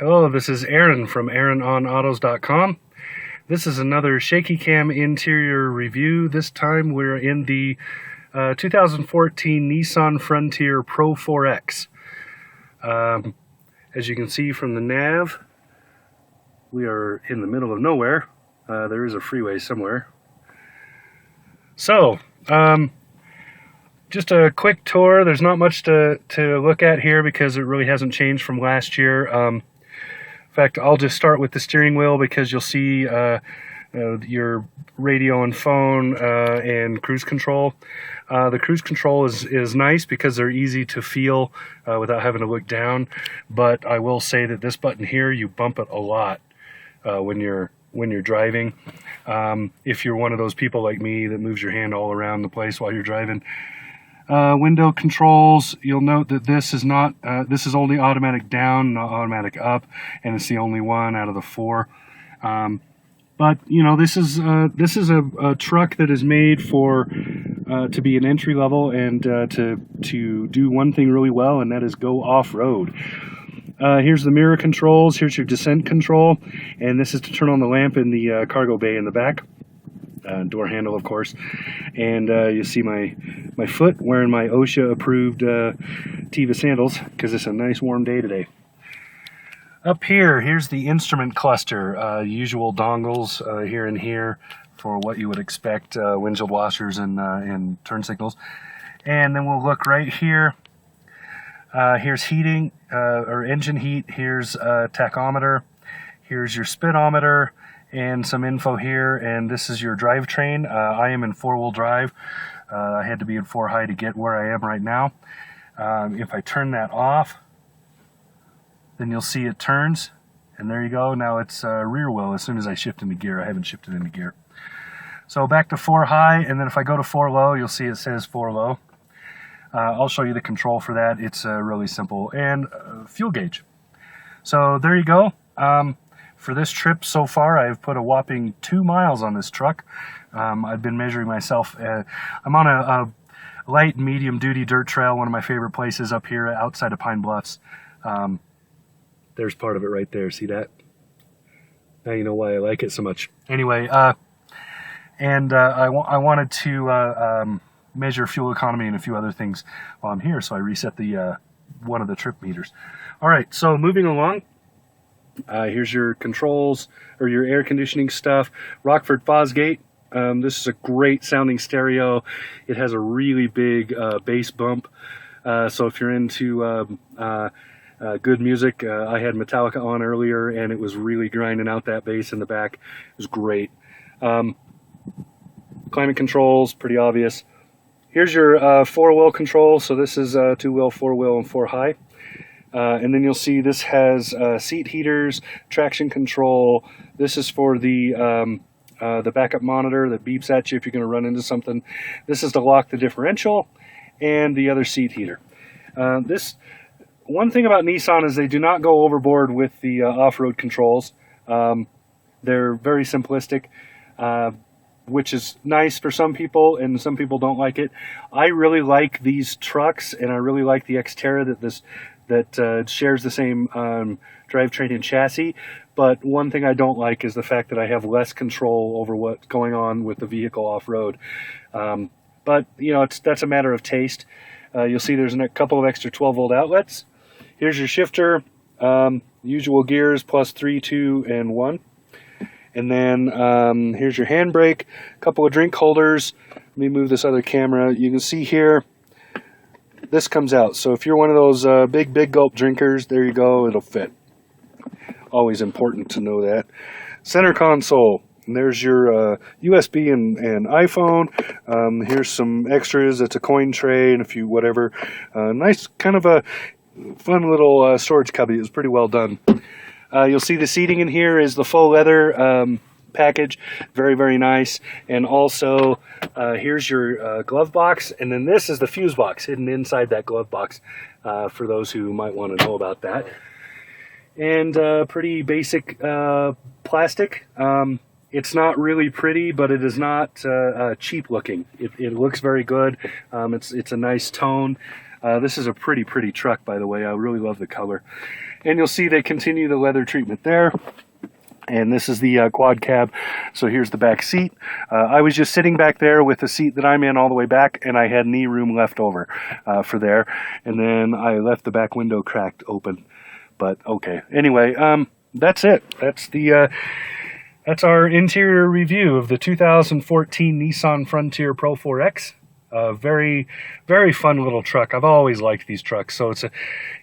Hello, this is Aaron from AaronOnAutos.com. This is another shaky cam interior review. This time we're in the 2014 Nissan Frontier Pro-4X. As you can see from the nav, we are in the middle of nowhere. There is a freeway somewhere. So, just a quick tour. There's not much to look at here because it really hasn't changed from last year. In fact, I'll just start with the steering wheel because you'll see your radio and phone and cruise control. The cruise control is nice because they're easy to feel without having to look down. But I will say that this button here, you bump it a lot when you're driving. If you're one of those people like me that moves your hand all around the place while you're driving. Window controls, you'll note that this is not this is only automatic down, not automatic up, and it's the only one out of the four. But you know, this is a truck that is made for to be an entry level and to do one thing really well, and that is go off-road. Here's the mirror controls, here's your descent control, and this is to turn on the lamp in the cargo bay in the back. Door handle, of course, and you see my foot wearing my OSHA approved Teva sandals because it's a nice warm day today. Up here's the instrument cluster, usual dongles here and here for what you would expect, windshield washers and turn signals. And then we'll look right here. Here's heating or engine heat. Here's tachometer. Here's your speedometer. And some info here, and this is your drivetrain. I am in four-wheel drive. I had to be in 4-high to get where I am right now. If I turn that off, then you'll see it turns, and there you go. Now it's rear wheel as soon as I shift into gear. I haven't shifted into gear. So back to 4-high, and then if I go to 4-low, you'll see it says 4-low. I'll show you the control for that. It's really simple. And fuel gauge. So there you go. For this trip so far, I've put a whopping 2 miles on this truck. I've been measuring myself. I'm on a light and medium duty dirt trail, one of my favorite places up here outside of Pine Bluffs. There's part of it right there. See that? Now you know why I like it so much. Anyway, I wanted to measure fuel economy and a few other things while I'm here, so I reset the one of the trip meters. All right, so moving along. Here's your controls or your air conditioning stuff. Rockford Fosgate. This is a great sounding stereo. It has a really big bass bump. So if you're into good music, I had Metallica on earlier and it was really grinding out that bass in the back. It was great. Climate controls, pretty obvious. Here's your 4-wheel control. So this is 2-wheel, 4-wheel, and 4-high. And then you'll see this has seat heaters, traction control. This is for the backup monitor that beeps at you if you're going to run into something. This is to lock the differential, and the other seat heater. One thing about Nissan is they do not go overboard with the off-road controls. They're very simplistic, which is nice for some people, and some people don't like it. I really like these trucks, and I really like the Xterra that shares the same drivetrain and chassis, but one thing I don't like is the fact that I have less control over what's going on with the vehicle off-road. But you know, that's a matter of taste. You'll see there's a couple of extra 12-volt outlets. Here's your shifter, usual gears plus 3, 2, and 1. And then here's your handbrake, a couple of drink holders. Let me move this other camera. You can see here, this comes out. So if you're one of those big gulp drinkers, there you go, it'll fit. Always important to know that. Center console. And there's your USB and iPhone. Here's some extras. It's a coin tray and a few whatever. Nice, kind of a fun little storage cubby. It was pretty well done. You'll see the seating in here is the faux leather package. Very, very nice. And also, here's your glove box. And then this is the fuse box hidden inside that glove box for those who might want to know about that. And pretty basic plastic. It's not really pretty, but it is not cheap looking. It looks very good. It's a nice tone. This is a pretty truck, by the way. I really love the color. And you'll see they continue the leather treatment there. And this is the quad cab. So here's the back seat. I was just sitting back there with the seat that I'm in all the way back, and I had knee room left over for there. And then I left the back window cracked open. But okay. Anyway, that's it. That's our interior review of the 2014 Nissan Frontier Pro-4X. Very fun little truck. I've always liked these trucks, so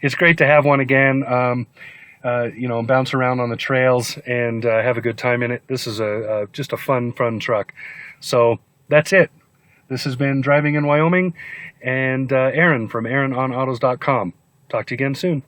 it's great to have one again. Bounce around on the trails and have a good time in it. This is just a fun truck. So that's it. This has been Driving in Wyoming, and Aaron from AaronOnAutos.com. Talk to you again soon.